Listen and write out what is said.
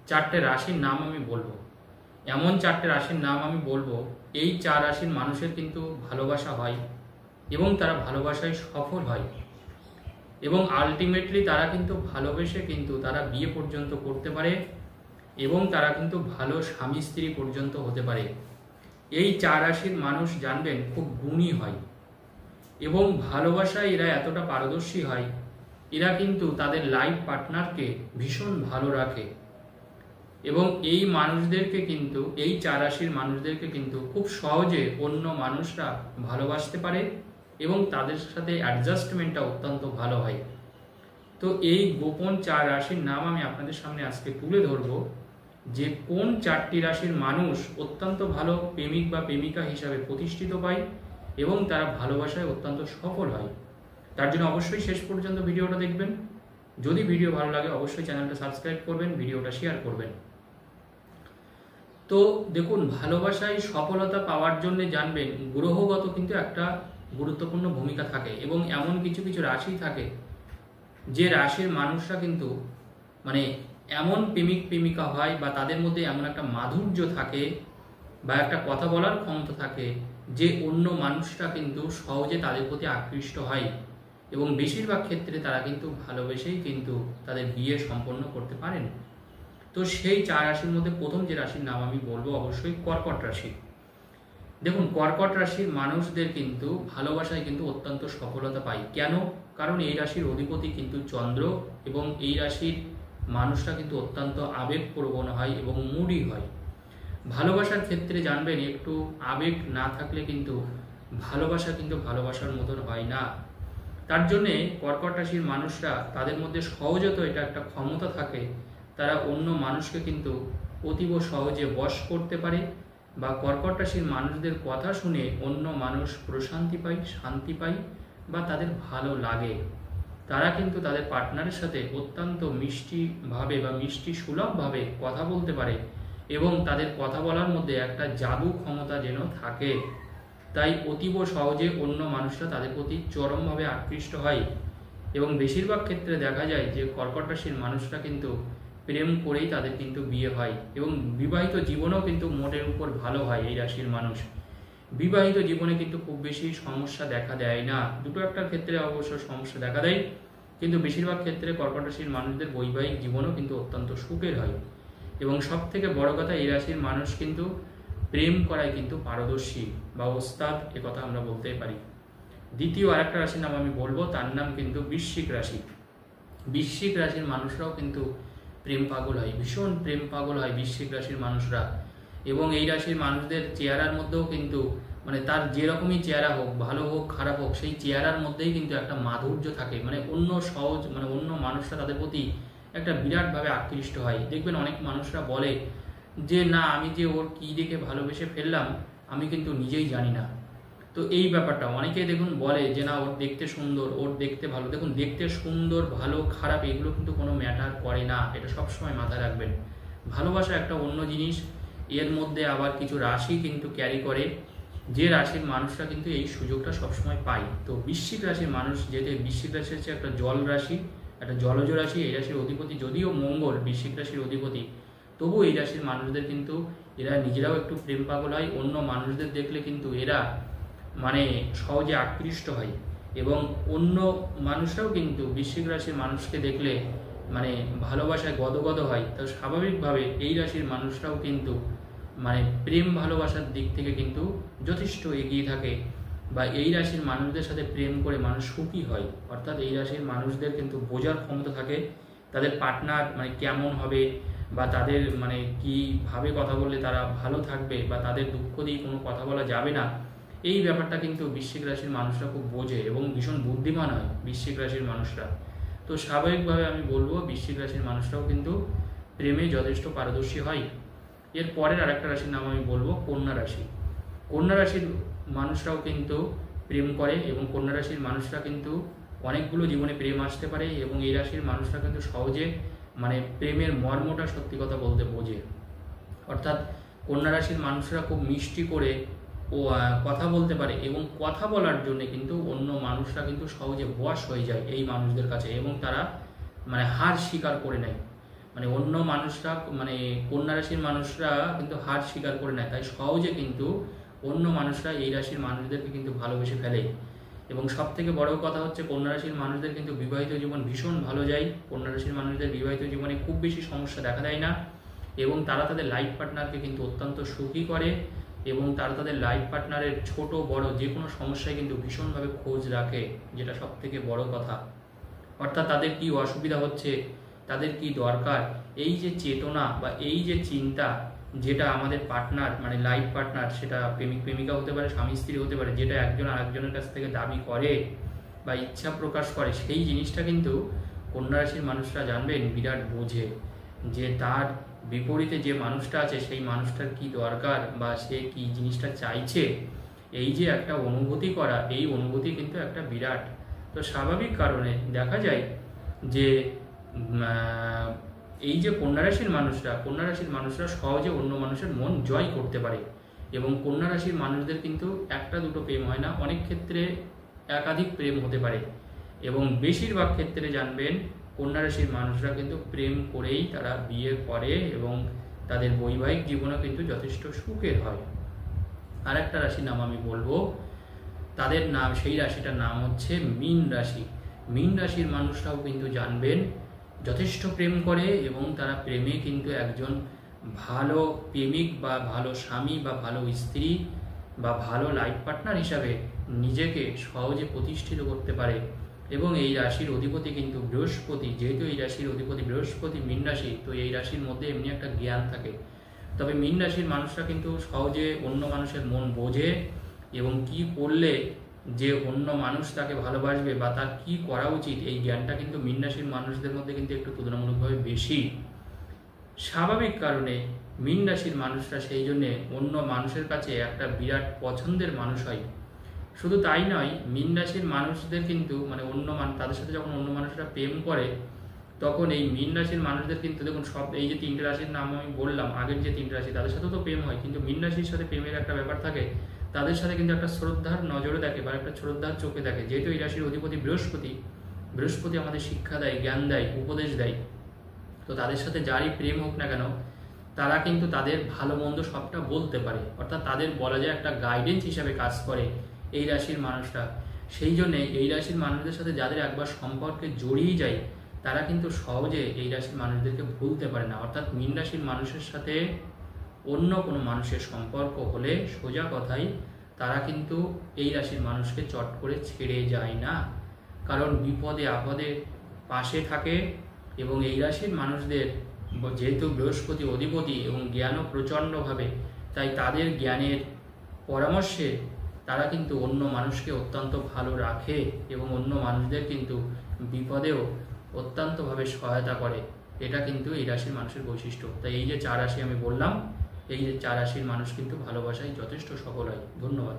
চারটে রাশির নাম আমি বলবো। এমন চারটে রাশির নাম আমি বলবো, এই চার রাশির মানুষের কিন্তু ভালোবাসা হয় এবং তারা ভালোবাসায় সফল হয় এবং আলটিমেটলি তারা কিন্তু ভালোবেসে কিন্তু তারা বিয়ে পর্যন্ত করতে পারে এবং তারা কিন্তু ভালো স্বামী স্ত্রী পর্যন্ত হতে পারে। এই চার রাশির মানুষ জানবেন খুব গুণী হয় এবং ভালোবাসায় এরা এতটা পারদর্শী হয়, এরা কিন্তু তাদের লাইফ পার্টনারকে ভীষণ ভালো রাখে এবং এই মানুষদেরকে কিন্তু এই চার রাশির মানুষদেরকে কিন্তু খুব সহজে অন্য মানুষরা ভালোবাসতে পারে এবং তাদের সাথে অ্যাডজাস্টমেন্টটা অত্যন্ত ভালো হয়। তো এই গোপন চার রাশির নাম আমি আপনাদের সামনে আজকে তুলে ধরব, যে কোন চারটি রাশির মানুষ অত্যন্ত ভালো প্রেমিক বা প্রেমিকা হিসাবে প্রতিষ্ঠিত পায় এবং তারা ভালোবাসায় অত্যন্ত সফল হয়। তার জন্য অবশ্যই শেষ পর্যন্ত ভিডিওটা দেখবেন। যদি ভিডিও ভালো লাগে অবশ্যই চ্যানেলটা সাবস্ক্রাইব করবেন, ভিডিওটা শেয়ার করবেন। তো দেখুন, ভালোবাসায় সফলতা পাওয়ার জন্য জানবেন গ্রহগত কিন্তু একটা গুরুত্বপূর্ণ ভূমিকা থাকে এবং এমন কিছু কিছু রাশি থাকে যে রাশির মানুষরা কিন্তু মানে এমন প্রেমিক প্রেমিকা হয় বা তাদের মধ্যে এমন একটা মাধুর্য থাকে বা একটা কথা বলার ক্ষমতা থাকে যে অন্য মানুষরা কিন্তু সহজে তাদের প্রতি আকৃষ্ট হয় এবং বেশিরভাগ ক্ষেত্রে তারা কিন্তু ভালোবেসেই কিন্তু তাদের বিয়ে সম্পন্ন করতে পারেন। তো সেই চার রাশির মধ্যে প্রথম যে রাশির নাম আমি বলবো অবশ্যই কর্কট রাশি। দেখুন, কর্কট রাশির মানুষদের কিন্তু ভালোবাসায় কিন্তু অত্যন্ত সফলতা পায়। কেন? কারণ এই রাশির অধিপতি কিন্তু চন্দ্র এবং এই রাশির মানুষরা কিন্তু অত্যন্ত আবেগপ্রবণ হয় এবং মুডি হয়। ভালোবাসার ক্ষেত্রে জানবেন একটু আবেগ না থাকলে কিন্তু ভালোবাসা কিন্তু ভালোবাসার মতন হয় না। তার জন্যে কর্কট রাশির মানুষরা তাদের মধ্যে সহজত এটা একটা ক্ষমতা থাকে, তারা অন্য মানুষকে কিন্তু অতীব সহজে বশ করতে পারে বা কর্কট রাশির মানুষদের কথা শুনে অন্য মানুষ প্রশান্তি পায়, শান্তি পায় বা তাদের ভালো লাগে। তারা কিন্তু তাদের পার্টনারের সাথে অত্যন্ত মিষ্টিভাবে বা মিষ্টি সুলভভাবে কথা বলতে পারে এবং তাদের কথা বলার মধ্যে একটা জাদু ক্ষমতা যেন থাকে। তাই অতীব সহজে অন্য মানুষরা তাদের প্রতি চরমভাবে আকৃষ্ট হয় এবং বেশিরভাগ ক্ষেত্রে দেখা যায় যে কর্কট রাশির মানুষরা কিন্তু প্রেম করেই তাদের কিন্তু বিয়ে হয় এবং বিবাহিত জীবনেও কিন্তু মোটের উপর ভালো হয়। এই রাশির মানুষ বিবাহিত জীবনে কিন্তু খুব বেশি সমস্যা দেখা দেয় না, দুটো একটা ক্ষেত্রে অবশ্য সমস্যা দেখা দেয়, কিন্তু বেশিরভাগ ক্ষেত্রে কর্কট রাশির মানুষদের বৈবাহিক জীবনও কিন্তু অত্যন্ত সুখের হয় এবং সব থেকে বড় কথা এই রাশির মানুষ কিন্তু প্রেম করায় কিন্তু পারদর্শী বা ওস্তাদ, একথা আমরা বলতেই পারি। দ্বিতীয় আরেকটা রাশির নাম আমি বলবো, তার নাম কিন্তু বৃশ্চিক রাশি। বৃশ্চিক রাশির মানুষরাও কিন্তু প্রেম পাগল হয়, ভীষণ প্রেম পাগল হয় বৃশ্চিক রাশির মানুষরা এবং এই রাশির মানুষদের চেহারার মধ্যেও কিন্তু মানে তার যেরকমই চেহারা হোক, ভালো হোক খারাপ হোক, সেই চেহারার মধ্যেই কিন্তু একটা মাধুর্য থাকে, মানে অন্য মানুষরা তাদের প্রতি একটা বিরাটভাবে আকৃষ্ট হয়। দেখবেন অনেক মানুষরা বলে যে না, আমি যে ওর কি দেখে ভালোবেসে ফেললাম আমি কিন্তু নিজেই জানি না। তো এই ব্যাপারটা অনেকেই দেখুন বলে যে না, ওর দেখতে সুন্দর, ওর দেখতে ভালো। দেখুন, দেখতে সুন্দর ভালো খারাপ এগুলো কিন্তু কোনো ম্যাটার করে না, এটা সবসময় মাথায় রাখবেন। ভালোবাসা একটা অন্য জিনিস, এর মধ্যে আবার কিছু রাশি কিন্তু ক্যারি করে, যে রাশির মানুষরা কিন্তু এই সুযোগটা সবসময় পায়। তো বৃশ্চিক রাশির মানুষ, যেতে বৃশ্চিক রাশি হচ্ছে একটা জল রাশি, একটা জলজ রাশি, এই রাশির অধিপতি যদিও মঙ্গল বৃশ্চিক রাশির অধিপতি, তবু এই রাশির মানুষদের কিন্তু এরা নিজেরাও একটু প্রেম পাগল হয়, অন্য মানুষদের দেখলে কিন্তু এরা মানে সহজে আকৃষ্ট হয় এবং অন্য মানুষরাও কিন্তু বৃশ্চিক রাশির মানুষকে দেখলে মানে ভালোবাসায় গদগদ হয়। তো স্বাভাবিকভাবে এই রাশির মানুষরাও কিন্তু মানে প্রেম ভালোবাসার দিক থেকে কিন্তু যথেষ্ট এগিয়ে থাকে বা এই রাশির মানুষদের সাথে প্রেম করে মানুষ সুখী হয়। অর্থাৎ এই রাশির মানুষদের কিন্তু বোঝার ক্ষমতা থাকে তাদের পার্টনার মানে কেমন হবে বা তাদের মানে কীভাবে কথা বললে তারা ভালো থাকবে বা তাদের দুঃখ দিয়ে কোনো কথা বলা যাবে না, এই ব্যাপারটা কিন্তু বৃশ্চিক রাশির মানুষরা খুব বোঝে এবং ভীষণ বুদ্ধিমান হয় বৃশ্চিক রাশির মানুষরা। তো স্বাভাবিকভাবে আমি বলবো বৃশ্চিক রাশির মানুষরাও কিন্তু প্রেমে যথেষ্ট পারদর্শী হয়। এর পরের আরেকটা রাশির নাম আমি বলবো কন্যা রাশি। কন্যা রাশির মানুষরাও কিন্তু প্রেম করে এবং কন্যা রাশির মানুষরা কিন্তু অনেকগুলো জীবনে প্রেম আসতে পারে এবং এই রাশির মানুষরা কিন্তু সহজে মানে প্রেমের মর্মটা সত্যি কথা বলতে বোঝে। অর্থাৎ কন্যা রাশির মানুষরা খুব মিষ্টি করে ও কথা বলতে পারে এবং কথা বলার জন্য কিন্তু অন্য মানুষরা কিন্তু সহজে বশ হয়ে যায় এই মানুষদের কাছে এবং তারা মানে হার স্বীকার করে নেয়। মানে অন্য মানুষরা, মানে কন্যা রাশির মানুষরা কিন্তু হার স্বীকার করে নেয়, তাই সহজে কিন্তু অন্য মানুষরা এই রাশির মানুষদেরকে কিন্তু ভালোবেসে ফেলে। এবং সব থেকে বড় কথা হচ্ছে কন্যা রাশির মানুষদের কিন্তু বিবাহিত জীবন ভীষণ ভালো যায়। কন্যা রাশির মানুষদের বিবাহিত জীবনে খুব বেশি সমস্যা দেখা দেয় না, এবং তারা তাদের লাইফ পার্টনারকে কিন্তু অত্যন্ত সুখী করে, এবং তারা তাদের লাইফ পার্টনারের ছোট বড় যে কোনো সমস্যায় কিন্তু ভীষণভাবে খোঁজ রাখে, যেটা সব থেকে বড় কথা। অর্থাৎ তাদের কি অসুবিধা হচ্ছে, তাদের কি দরকার, এই যে চেতনা বা এই যে চিন্তা, যেটা আমাদের পার্টনার মানে লাইফ পার্টনার, সেটা প্রেমিক প্রেমিকা হতে পারে, স্বামী স্ত্রী হতে পারে, যেটা একজন আরেকজনের কাছ থেকে দাবি করে বা ইচ্ছা প্রকাশ করে, সেই জিনিসটা কিন্তু কন্যা রাশির মানুষরা জানবেন বিরাট বোঝে, যে তার বিপরীতে যে মানুষটা আছে সেই মানুষটার কি দরকার বা সে কি জিনিসটা চাইছে। এই যে একটা অনুভূতি করা, এই অনুভূতি কিন্তু একটা বিরাট। তো স্বাভাবিক কারণে দেখা যায় যে এই যে কন্যা রাশির মানুষরা সহজে অন্য মানুষের মন জয় করতে পারে, এবং কন্যা রাশির মানুষদের কিন্তু একটা দুটো প্রেম হয় না, অনেক ক্ষেত্রে একাধিক প্রেম হতে পারে, এবং বেশিরভাগ ক্ষেত্রে জানবেন কন্যা রাশির মানুষরা কিন্তু প্রেম করেই তারা বিয়ে করে, এবং তাদের বৈবাহিক জীবনও কিন্তু যথেষ্ট সুখের হয়। আর একটা রাশির নাম আমি বলবো, তাদের নাম, সেই রাশিটার নাম হচ্ছে মীন রাশি। মীন রাশির মানুষরাও কিন্তু জানবেন যথেষ্ট প্রেম করে, এবং তারা প্রেমে কিন্তু একজন ভালো প্রেমিক বা ভালো স্বামী বা ভালো স্ত্রী বা ভালো লাইফ পার্টনার হিসাবে নিজেকে সহজে প্রতিষ্ঠিত করতে পারে। এবং এই রাশির অধিপতি কিন্তু বৃহস্পতি, যেহেতু এই রাশির অধিপতি বৃহস্পতি মীন রাশি, তো এই রাশির মধ্যে এমনি একটা জ্ঞান থাকে। তবে মীন রাশির মানুষরা কিন্তু সহজে অন্য মানুষের মন বোঝে, এবং কি করলে যে অন্য মানুষ তাকে ভালোবাসবে বা তার কি করা উচিত, এই জ্ঞানটা কিন্তু মীন রাশির মানুষদের মধ্যে কিন্তু একটু তুলনামূলকভাবে বেশি। স্বাভাবিক কারণে মীন রাশির মানুষরা সেই জন্যে অন্য মানুষের কাছে একটা বিরাট পছন্দের মানুষ হয়। শুধু তাই নয়, মীন রাশির মানুষদের কিন্তু মানে তাদের সাথে যখন অন্য মানুষরা প্রেম করে, তখন এই মীন রাশির মানুষদের কিন্তু দেখুন, সব এই যে তিনটে রাশির নাম আমি বললাম, আগের যে তিনটে রাশি তাদের সাথেও তো প্রেম হয়, কিন্তু মীন রাশির সাথে প্রেমের একটা ব্যাপার থাকে, তাদের সাথে কিন্তু একটা শ্রদ্ধার নজরে দেখে বা একটা শ্রদ্ধার চোখে দেখে। যেহেতু এই রাশির অধিপতি বৃহস্পতি আমাদের শিক্ষা দেয়, জ্ঞান দেয়, উপদেশ দেয়, তো তাদের সাথে যারই প্রেম হোক না কেন, তারা কিন্তু তাদের ভালো মন্দ সবটা বলতে পারে, অর্থাৎ তাদের বলা যায় একটা গাইডেন্স হিসাবে কাজ করে এই রাশির মানুষরা। সেই জন্যে এই রাশির মানুষদের সাথে যাদের একবার সম্পর্কে জড়িয়ে যায়, তারা কিন্তু সহজে এই রাশির মানুষদেরকে ভুলতে পারে না। অর্থাৎ মীন রাশির মানুষের সাথে অন্য কোনো মানুষের সম্পর্ক হলে সোজা কথাই তারা কিন্তু এই রাশির মানুষকে চট করে ছেড়ে যায় না, কারণ বিপদে আপদে পাশে থাকে। এবং এই রাশির মানুষদের যেহেতু বৃহস্পতি অধিপতি এবং জ্ঞানও প্রচণ্ডভাবে, তাই তাদের জ্ঞানের পরামর্শে তারা কিন্তু অন্য মানুষকে অত্যন্ত ভালো রাখে, এবং অন্য মানুষদের কিন্তু বিপদেও অত্যন্তভাবে সহায়তা করে। এটা কিন্তু এই রাশির মানুষের বৈশিষ্ট্য। তাই এই যে চার রাশি আমি বললাম, এই যে চার রাশির মানুষ কিন্তু ভালোবাসায় যথেষ্ট সফল হয়। ধন্যবাদ।